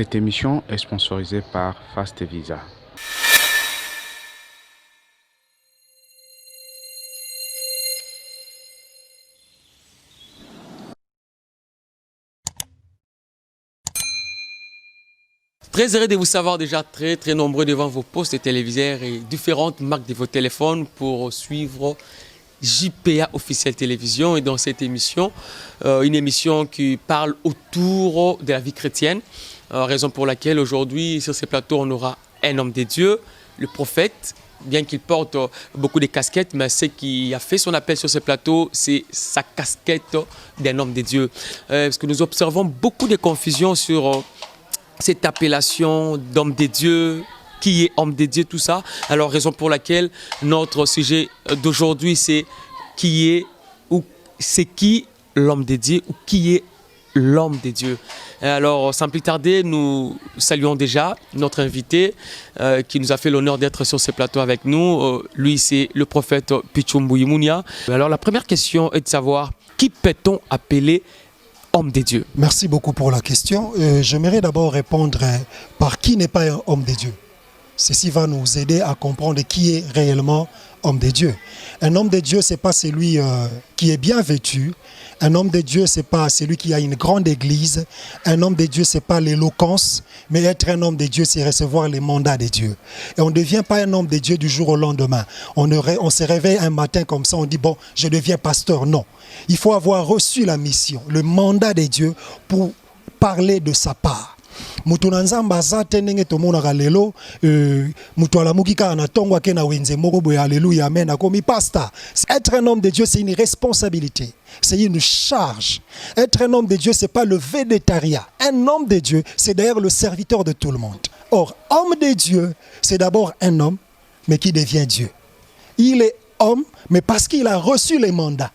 Cette émission est sponsorisée par Fast Visa. Très heureux de vous savoir déjà très nombreux devant vos postes téléviseurs et différentes marques de vos téléphones pour suivre JPA Officiel Télévision. Et dans cette émission, une émission qui parle autour de la vie chrétienne, raison pour laquelle aujourd'hui sur ces plateaux on aura un homme de Dieu, le prophète, bien qu'il porte beaucoup de casquettes, mais ce qui a fait son appel sur ce plateau, c'est sa casquette d'un homme de Dieu. Parce que nous observons beaucoup de confusion sur cette appellation d'homme de Dieu, qui est homme de Dieu, tout ça. Alors, raison pour laquelle notre sujet d'aujourd'hui, c'est qui est ou c'est qui l'homme de Dieu ou qui est l'homme de Dieu. Alors, sans plus tarder, nous saluons déjà notre invité qui nous a fait l'honneur d'être sur ce plateau avec nous. Lui, c'est le prophète Pichumbu Imunia. Alors, la première question est de savoir qui peut-on appeler homme de Dieu? Merci beaucoup pour la question. J'aimerais d'abord répondre par qui n'est pas un homme de Dieu. Ceci va nous aider à comprendre qui est réellement homme de Dieu. Un homme de Dieu, ce n'est pas celui qui est bien vêtu. Un homme de Dieu, ce n'est pas celui qui a une grande église. Un homme de Dieu, ce n'est pas l'éloquence. Mais être un homme de Dieu, c'est recevoir les mandats de Dieu. Et on ne devient pas un homme de Dieu du jour au lendemain. On se réveille un matin comme ça, on dit, bon, je deviens pasteur. Non. Il faut avoir reçu la mission, le mandat de Dieu pour parler de sa part. Mutu na nzamba aza te ndenge tomonaka lelo mutu alamuki kaka na ntongo ake na wenze moko boye alléluia amen akomi pasteur. Être un homme de Dieu, c'est une responsabilité, c'est une charge. Être un homme de Dieu, c'est pas le védétariat. Un homme de Dieu, c'est d'ailleurs le serviteur de tout le monde. Or, homme de Dieu, c'est d'abord un homme, mais qui devient Dieu. Il est homme, mais parce qu'il a reçu les mandats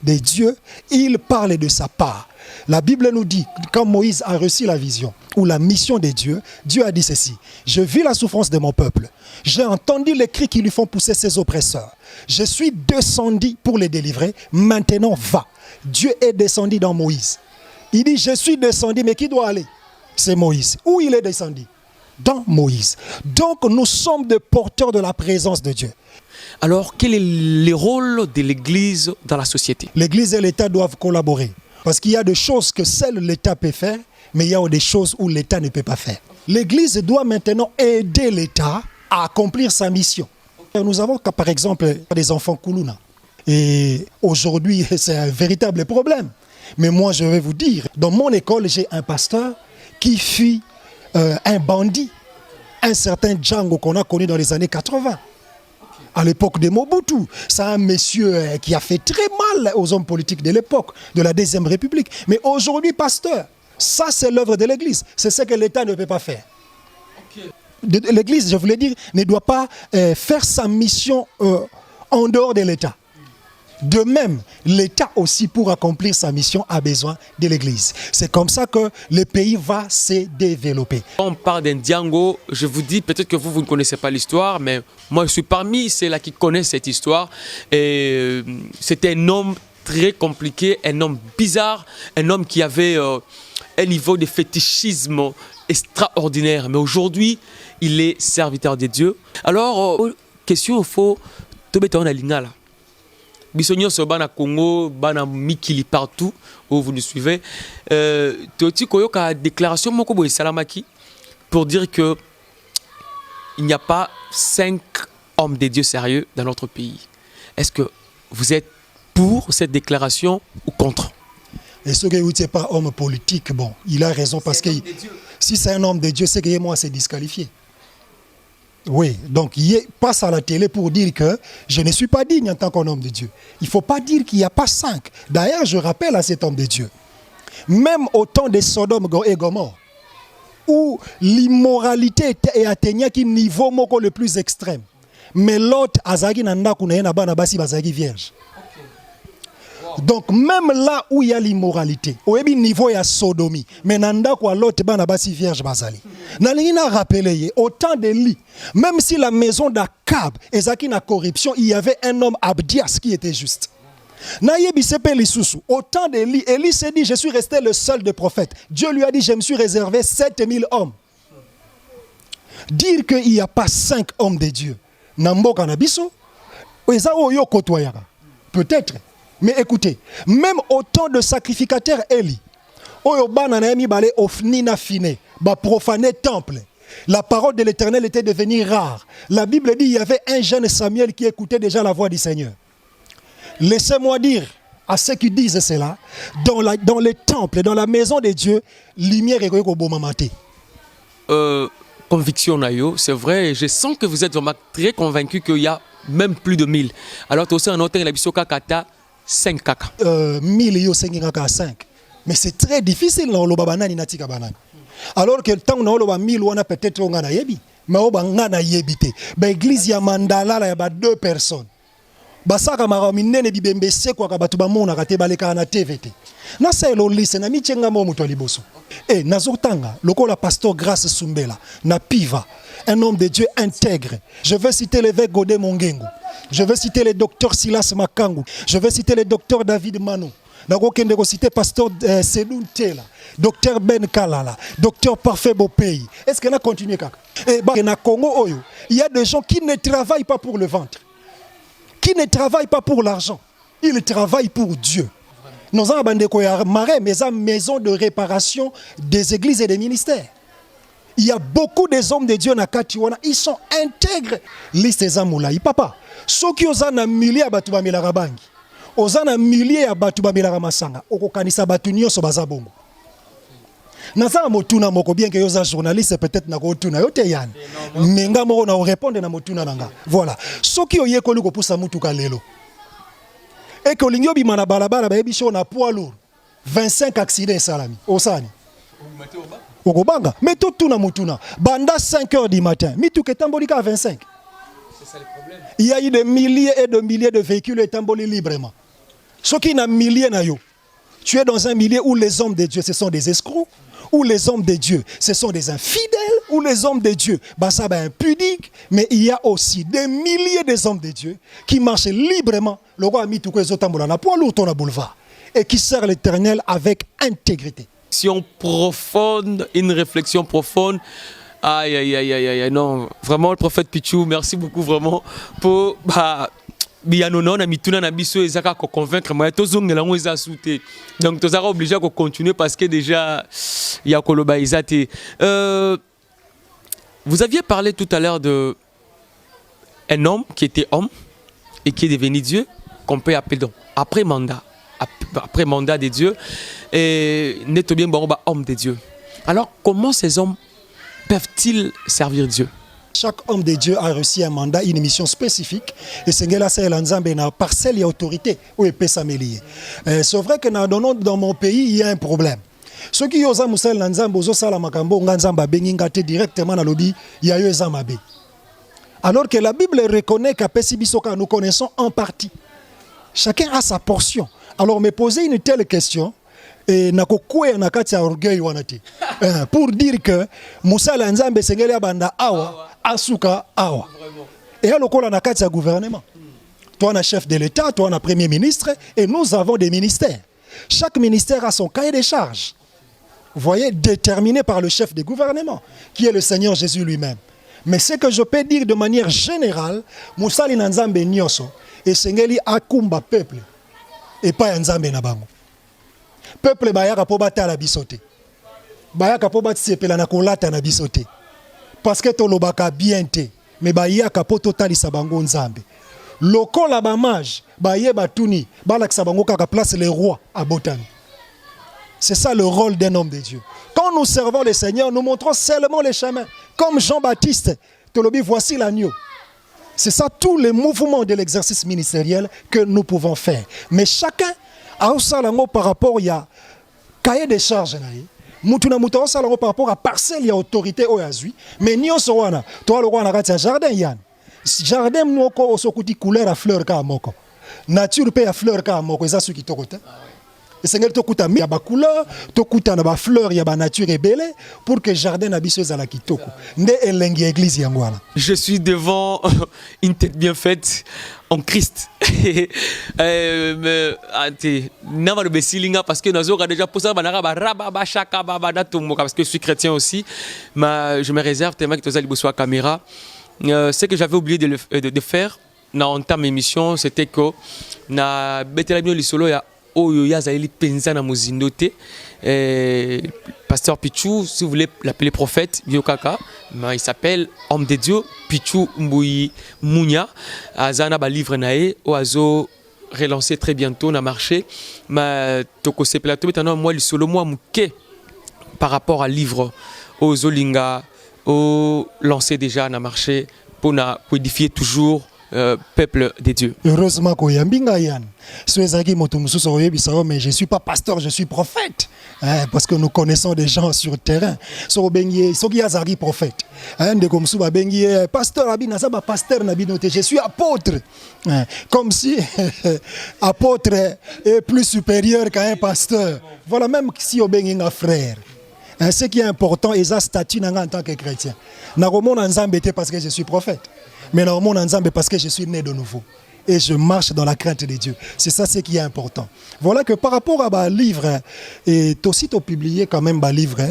de Dieu, il parle de sa part. La Bible nous dit, quand Moïse a reçu la vision ou la mission de Dieu, Dieu a dit ceci: je vis la souffrance de mon peuple, j'ai entendu les cris qui lui font pousser ses oppresseurs, je suis descendu pour les délivrer, maintenant va. Dieu est descendu dans Moïse. Il dit, je suis descendu, mais qui doit aller? C'est Moïse. Où il est descendu? Dans Moïse. Donc nous sommes des porteurs de la présence de Dieu. Alors, quel est le rôle de l'Église dans la société? L'Église et l'État doivent collaborer. Parce qu'il y a des choses que seul l'État peut faire, mais il y a des choses où l'État ne peut pas faire. L'Église doit maintenant aider l'État à accomplir sa mission. Nous avons par exemple des enfants Koulouna. Et aujourd'hui, c'est un véritable problème. Mais moi, je vais vous dire, dans mon école, j'ai un pasteur qui fut un bandit, un certain Django qu'on a connu dans les années 80. À l'époque de Mobutu, c'est un monsieur qui a fait très mal aux hommes politiques de l'époque, de la Deuxième République. Mais aujourd'hui, pasteur, ça c'est l'œuvre de l'Église. C'est ce que l'État ne peut pas faire. L'Église, je voulais dire, ne doit pas faire sa mission en dehors de l'État. De même, l'État aussi, pour accomplir sa mission, a besoin de l'Église. C'est comme ça que le pays va se développer. On parle d'un Django, je vous dis, peut-être que vous ne connaissez pas l'histoire, mais moi je suis parmi ceux-là qui connaissent cette histoire. Et c'était un homme très compliqué, un homme bizarre, un homme qui avait un niveau de fétichisme extraordinaire. Mais aujourd'hui, il est serviteur de Dieu. Alors, question, il faut tout mettre en lingala. Bisogno so bana Congo, bana Mikili partout où vous nous suivez. Toti koyoka déclaration moko boye salamaki pour dire que il n'y a pas 5 hommes de Dieu sérieux dans notre pays. Est-ce que vous êtes pour cette déclaration ou contre? Et ce que vous n'êtes pas homme politique, bon, il a raison parce que si c'est un homme de Dieu, c'est que moi c'est disqualifié. Oui, donc il passe à la télé pour dire que je ne suis pas digne en tant qu'homme de Dieu. Il ne faut pas dire qu'il n'y a pas 5. D'ailleurs, je rappelle à cet homme de Dieu, même au temps de Sodome et Gomorrhe, où l'immoralité est atteignée à un niveau le plus extrême. Mais l'autre, Azagi Nanda Kunaena Banabasi Bazagi vierge. Donc même là où il y a l'immoralité, au niveau il y a sodomie, mais nanda kwa l'autre banabasi vierge bazali. Nalina rappelé au temps de Li, même si la maison d'Akab et Zaki na corruption, il y avait un homme Abdias qui était juste. Nayebi sepe lisusu. Au temps d'Élie, Élie s'est dit, je suis resté le seul des prophètes. Dieu lui a dit, je me suis réservé 7000 hommes. Dire qu'il n'y a pas 5 hommes de Dieu. Namboka nabiso. Peut-être. Mais écoutez, même autant de sacrificateurs Élie, profaner temple. La parole de l'Éternel était devenue rare. La Bible dit qu'il y avait un jeune Samuel qui écoutait déjà la voix du Seigneur. Laissez-moi dire à ceux qui disent cela, dans les temples, dans la maison de Dieu, lumière est maté. Conviction nayo, c'est vrai, je sens que vous êtes vraiment très convaincu qu'il y a même plus de 1000. Alors tu as aussi un autre qui kata 5 kaka. 1000 yo 5. Mais c'est très difficile dans le babanani natika banani. Alors que le temps où on a 1000 on a peut-être on a yebi, mais on a yebité. L'église ya mandala il y a 2 personnes. Basaka maramine bibembe sekwa ka batu ba mona ka te baleka na TVT. Na selo lise na michenga mo muto liboso. Et nazotanga lokola pasteur Grâce Sumbela na Piva, un homme de Dieu intègre. Je veux citer l'évêque Godé Mongengo. Je veux citer le docteur Silas Makangu. Je veux citer le docteur David Mano. Je veux citer pasteur Sedoun Tela, docteur Ben Kalala, docteur Parfait Bopei. Est-ce qu'on a continué kaka? Et na Congo il y a des gens qui ne travaillent pas pour le ventre, qui ne travaillent pas pour l'argent. Ils travaillent pour Dieu. Nous avons des maisons de réparation des églises et des ministères. Il y a beaucoup des hommes de Dieu na Katiwana, ils sont intègres. Liste Zamoula, papa. Ceux qui ont un millier à Batuba Milarabangi, ont un millier à Batuba Milaramasanga, au Kanisa Batunio Sobazabongo. Naza motuna moko bien que yoza journaliste peut-être na kotuna yote yan. Menga moko na répondre na motuna nanga. Voilà. Ceux qui ont yekolu ko poussa mutuka lelo. Et que l'ingyo bi mana balabala ba ebiso na poids lourd. 25 accidents salami. Osani. Okobanga, mais tout na mutuna. Banda 5 heures du matin. Mituke tambolika à 25. C'est ça le problème. Il y a eu des milliers et de milliers de véhicules tamboli librement. Ce qui n'a milliers na yo. Tu es dans un milieu où les hommes de Dieu, ce sont des escrocs, où les hommes de Dieu, ce sont des infidèles, où les hommes de Dieu, ça va impudique, mais il y a aussi des milliers d'hommes de Dieu qui marchent librement, le roi a mis tout le boulevard, et qui servent l'Éternel avec intégrité. Une réflexion profonde. Aïe, aïe, aïe, aïe, aïe, non, vraiment, le prophète Pichou, merci beaucoup vraiment pour... Bianono na mituna na biso ezaka ko convaincre moi tozongela ngo eza souté donc tozaka obligé de continuer parce que déjà il y a koloba izate. Vous aviez parlé tout à l'heure de un homme qui était homme et qui est devenu Dieu, qu'on peut appeler donc après mandat de Dieu, et n'est bien bon homme de Dieu. Alors comment ces hommes peuvent-ils servir Dieu? Chaque homme de Dieu a reçu un mandat, une mission spécifique. Et c'est une parcelle et autorité. C'est vrai que dans mon pays, il y a un problème. Ceux qui ont directement dans lobby, il y a eu un alors que la Bible reconnaît qu'à Pessibisoka, nous connaissons en partie. Chacun a sa portion. Alors, me poser une telle question, et pour dire que Moussa Lanzambe Sengele Banda Awa, Asuka Awa. Et alors, on a un gouvernement. Toi, on a chef de l'État, toi, on a premier ministre, et nous avons des ministères. Chaque ministère a son cahier de charges. Vous voyez, déterminé par le chef du gouvernement, qui est le Seigneur Jésus lui-même. Mais ce que je peux dire de manière générale, Moussa Lanzambe Nyoso, et Sengeli Akumba peuple, et pas Nzambe Nabango. Peuple bayaka po bata la bisote. Bayaka po bata sepela na kolata na bisote. Parce que to lobaka bien te, mais bayaka po totalisa bango nzambe. Loko la bamage, baye batuni, balakisa bango kaka place les rois à Botani. C'est ça le rôle d'un homme de Dieu. Quand nous servons le Seigneur, nous montrons seulement les chemins. Comme Jean-Baptiste, Tolobi, voici l'agneau. C'est ça tous les mouvements de l'exercice ministériel que nous pouvons faire. Mais chacun a aussi par rapport à cahier de charges. Mutuna muta osalango par rapport à parcelle et autorité oyazui. Mais nyonso wana, toi le roi na kati jardin yan. Jardin moko osokuti couleur à fleur ka moko. Nature pe à fleur ka moko eza su kitoko te. esengeli tokuta ya ba couleur, tokuta na ba fleur ya ba nature ebele pour que jardin na biso ezala kitoko. Nde elengi église yango wana. Je suis devant une tête bien faite en Christ. Parce que nous avons déjà posé parce que je suis chrétien aussi. Mais je me réserve tellement que tu as la caméra. Ce que j'avais oublié de faire dans ta émission, c'était que na betelabino lisolo ya oyo yazali penza na mozindo te. Pasteur Pichou, si vous voulez l'appeler prophète, Biokaka, mais il s'appelle Homme de Dieu, Pichou Mbouyi Mounia. Azana ba livre nae, oazo relancé très bientôt na marché. Mais toko se plateau maintenant moi le solo moi mouké par rapport à livre ozo linga au lancé déjà na marché pour édifier toujours peuple de Dieu. Heureusement qu'il y a Mbingayan. Mais je ne suis pas pasteur, je suis prophète. Parce que nous connaissons des gens sur le terrain. Je prophète. Je suis apôtre. Comme si apôtre est plus supérieur qu'un pasteur. Voilà, même si on est un frère. Ce qui est important, c'est sa statut en tant que chrétien. Je suis parce que je suis prophète. Mais dans le monde ensemble parce que je suis né de nouveau. Et je marche dans la crainte de Dieu. C'est ça ce qui est important. Voilà que par rapport à un livre, et aussi tu as publié quand même un livre,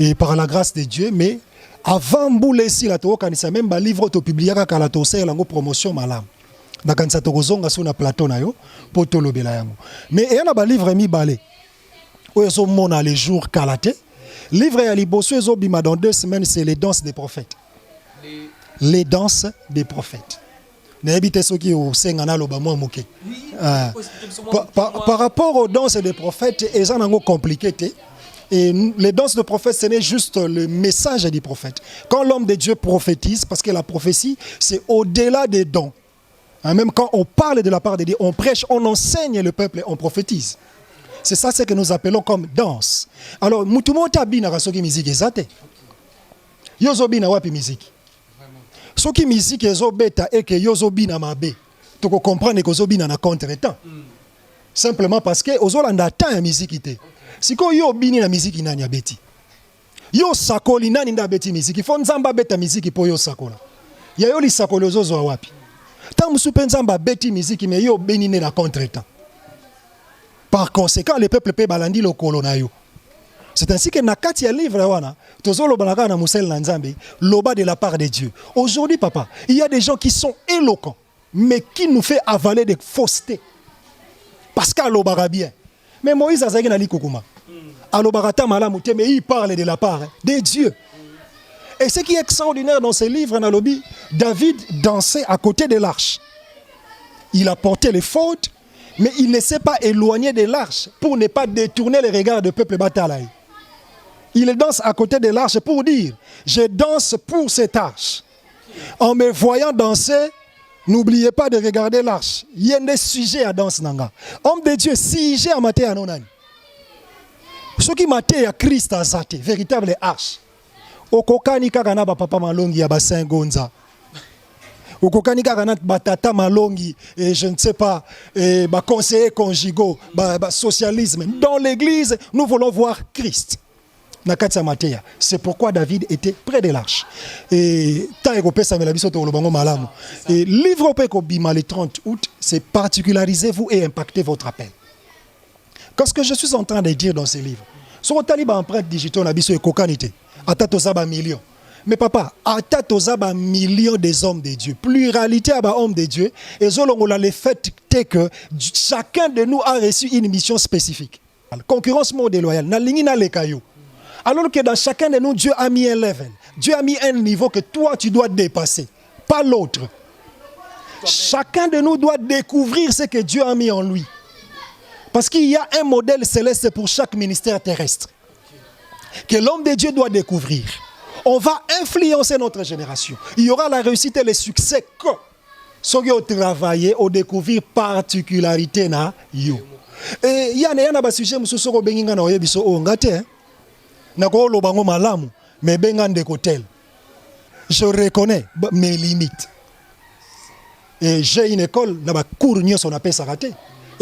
et par la grâce de Dieu, mais avant de si la même un livre tu as publié quand la promotion malam. Dans quand ça te rozonga sur na plateau na yo pour te lobela yango. Mais il y a un livre mi balé. Où est-ce qu'on a les jours kalaté? Livre ya liboso ezo bima dans 2 semaines, c'est les danses des prophètes. Les danses des prophètes. Par rapport aux danses des prophètes, elles sont compliquées. Et les danses des prophètes, ce n'est juste le message du prophète. Quand l'homme de Dieu prophétise, parce que la prophétie, c'est au-delà des dons. Même quand on parle de la part de Dieu, on prêche, on enseigne le peuple et on prophétise. C'est ça ce que nous appelons comme danse. Alors, mutumota bina rasoki musique ezate. Yozo bina wapi musique. Ce qui musique est bêta et que yozo bina mabe. Tu comprends que yozo bina na contre-temps. Simplement parce que ozolanda temps ya musique ite. Si ko yo bini na musique nani abeti. Yo sakoli nani nda beti musique. Il faut nzamba beta musique pour yo sakola. Ya yo li sakoli ozozo wapi. Tant musupe nzamba beti musique mais yo bini na contre-temps. Par conséquent, le peuple peut balandi le colonayo. C'est ainsi que Nakati a livre wana, tozolo balaka na musel na nzambe, loba de la part de Dieu. Aujourd'hui, papa, il y a des gens qui sont éloquents, mais qui nous fait avaler des faussetés. Parce qu'alobara bien. Mais Moïse azaki na likukuma. Alobarata malamute, mais il parle de la part de Dieu. Et ce qui est extraordinaire dans ce livre, Nalobi, David dansait à côté de l'arche. Il a porté les fautes, mais il ne s'est pas éloigné de l'arche pour ne pas détourner les regards du peuple Batalaï. Il danse à côté de l'arche pour dire, je danse pour cette arche. En me voyant danser, n'oubliez pas de regarder l'arche. Il y a des sujets à danse nanga. Homme de Dieu, si j'ai amaté à nonani. Ce qui m'a à Christ a zate, véritable arche. Okokani kagana ba papa malongi ya ba Saint Gonza. Okokani kagana batata malongi et je ne sais pas ba conseillers conjugaux, ba socialisme. Dans l'église, nous voulons voir Christ. C'est pourquoi David était près de l'arche. Et livre le 30 août, c'est particularisez-vous et impactez votre appel. Qu'est-ce que je suis en train de dire dans ces livres? Sur le taliban empreinte digitale, et cocanité. Atatosa millions. Mais papa, atatosa millions des hommes de Dieu. Pluralité à hommes de Dieu. Et zolongola le fait que chacun de nous a reçu une mission spécifique. Concurrence déloyale. Na lingi na lekayo. Alors que dans chacun de nous, Dieu a mis un level. Dieu a mis un niveau que toi, tu dois dépasser. Pas l'autre. Chacun de nous doit découvrir ce que Dieu a mis en lui. Parce qu'il y a un modèle céleste pour chaque ministère terrestre. Que l'homme de Dieu doit découvrir. On va influencer notre génération. Il y aura la réussite et le succès que ceux qui ont travaillé au découvrir particularité na yo. Et il y a un sujet qui mais je reconnais mes limites. Et j'ai une école, on appelle ça raté.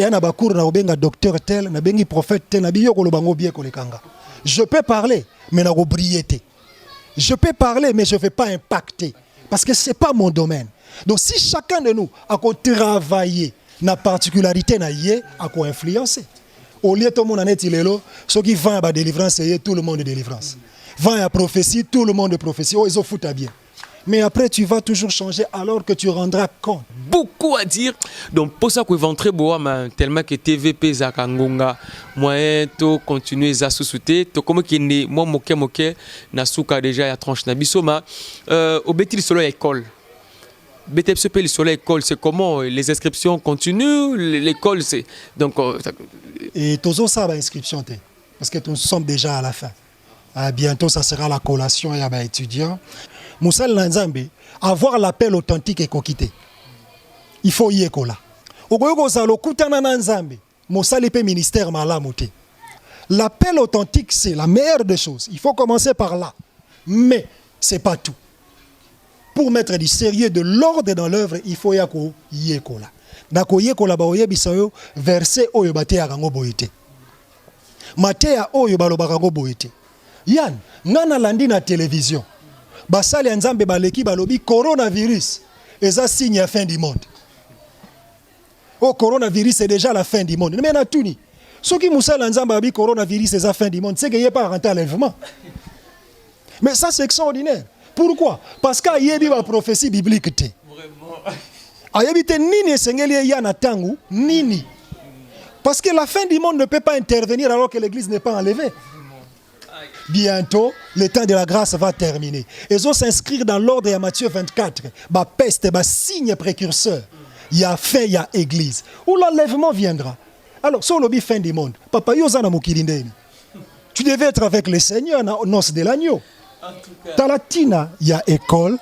et un abakour na obenga docteur tel na bengi prophète tel na biyo kolobango bien kolekanga. Je peux parler mais na briller. Je peux parler mais je ne vais pas impacter parce que c'est pas mon domaine. Donc si chacun de nous a travaillé na particularité na yé a ko influencer. Au lieu tout le monde en est ilelo, ceux qui vont à délivrance tout le monde de délivrance. Vont à prophétie, tout le monde de prophétie. Oh, ils ont foutu à bien. Mais après, tu vas toujours changer alors que tu rendras compte. Beaucoup à dire. Donc, pour ça, que vous très beau, tellement que TVP Zakangonga, moyen de continuer à sous-souter. Comme qui est moi, moke, na souka déjà, à tranche na bisoma. Au bétil sur l'école. BTP sur l'école, c'est comment? Les inscriptions continuent? L'école, c'est. Donc. Et toujours ça, l'inscription, parce que nous sommes déjà à la fin. Bientôt, ça sera la collation et les étudiants. Moussal Nanzambe, avoir l'appel authentique et coquité. Il faut y écola. Ministère malamoté. L'appel authentique, c'est la meilleure des choses. Il faut commencer par là. Mais ce n'est pas tout. Pour mettre du sérieux, de l'ordre dans l'œuvre, il faut y écola. Dako yekola ba oyebisayo verset oyo bateya kango boyete. Mateya oyo balobaka kango boyete. Yann, ngana landi na télévision. Basali nzambe baleki balobi coronavirus. Eza signe ya fin du monde. Oh, coronavirus c'est déjà la fin du monde. Mais na tuni. Ce qui musala nzambe babi coronavirus c'est la fin du monde, c'est qu'il n'y a pas rentré à l'enlèvement. Mais ça c'est extraordinaire. Pourquoi? Parce qu'il y a une prophétie biblique. Vraiment. Ayabite nini esengeli ya na tangu nini. Parce que la fin du monde ne peut pas intervenir alors que l'église n'est pas enlevée. Bientôt, le temps de la grâce va terminer. Ils vont s'inscrire dans l'ordre de Matthieu 24. Ba peste, ba signe précurseur. Il y a fin, il y a église. Où l'enlèvement viendra. Alors, sur le fin du monde, papa yozana mukilindeni. Tu devais être avec le Seigneur na noce de l'agneau. Dans la tina, il y a école.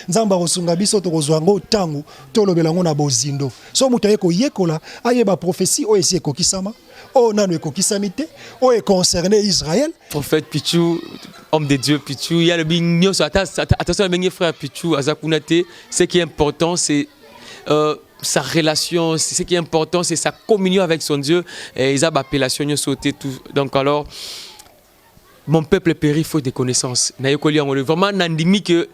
Nzamba rosunga biso to kozwango tangu to lobelango na bozindo. So mutaye ko yekola ayeba prophétie o esi ekokisama. O nanu ekokisamite, o est concerné Israël. Prophète Pichou, homme de Dieu Pichou, il y a le bignon attention le frère Pichou Azakunate, ce qui est important c'est sa relation, ce qui est important c'est sa communion avec son Dieu et ils ont appellation sauté tout. Donc alors mon peuple périt faute de connaissances. Vraiment, nandimi que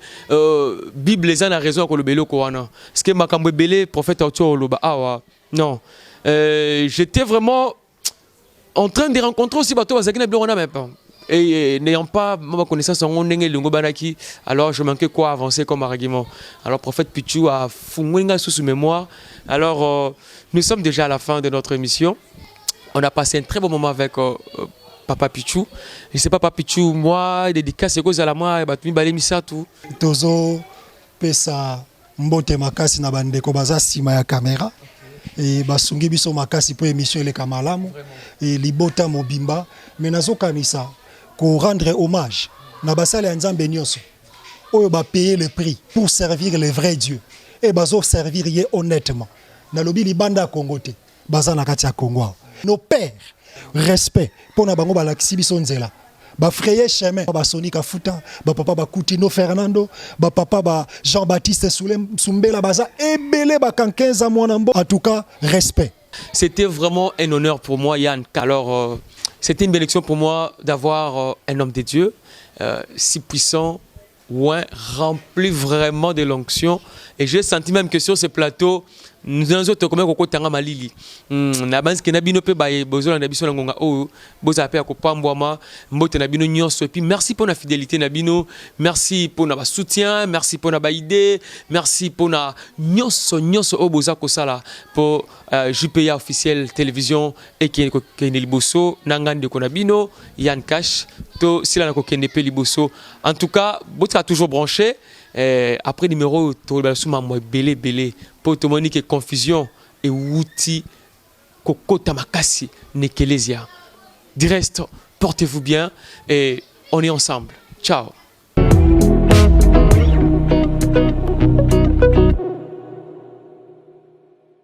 Bible les a raison que le bélo koana. Ce que makambo belé prophète Arthur Loba awa. Non. J'étais vraiment en train de rencontrer aussi bateau Azakina Blorona même pas. Et n'ayant pas ma connaissance en Nenge Lungo Banaki, alors je manquais quoi avancer comme argument. Alors prophète Pichou a fumé sous mémoire. Alors nous sommes déjà à la fin de notre émission. On a passé un très bon moment avec Papa Pichou. Je sais pas Papa Pichou, moi, dédicace c'est cause à la moi, et batumi balemisa tout. Tozo pesa mbote makasi na bandeko baza sima ya caméra. Et basungi biso makasi pour émission les kamalamu. Et libota mobimba. Mais nazo kanisa ko rendre hommage. Na basale nzambe nyonso. Oyo ba payer le prix pour servir le vrai Dieu. Et bazo servir ye honnêtement. Na lobi libanda Congote. Baza na kati ya Congo. Nos pères respect pour na bango balakisi biso nzela ba frayer chemin ba Sonika Futa ba papa ba Coutinho Fernando ba papa ba Jean-Baptiste Sumbela baza ebele ba kan 15 ans mwanambo. En tout cas respect. C'était vraiment un honneur pour moi Yann. Alors c'était une belle élection pour moi d'avoir un homme de Dieu si puissant, ouais, rempli vraiment de l'onction et j'ai senti même que sur ce plateau nous avons comme un tanga malili. Na base que nabino pe ba bozo na biso ngonga o boza pe akopambwama mbote nabino nyonso et puis merci pour la fidélité nabino, merci pour na soutien, merci pour na ba idée, merci pour na nyonso o boza ko sala pour JPA officiel télévision et qui est liboso nangande ko nabino Yann Cash to sila na ko kende pe liboso. En tout cas, boza toujours branché. Après numéro belé pour te montrer que confusion et outil kokota makasi nekelesia. Du reste, portez-vous bien et on est ensemble. Ciao.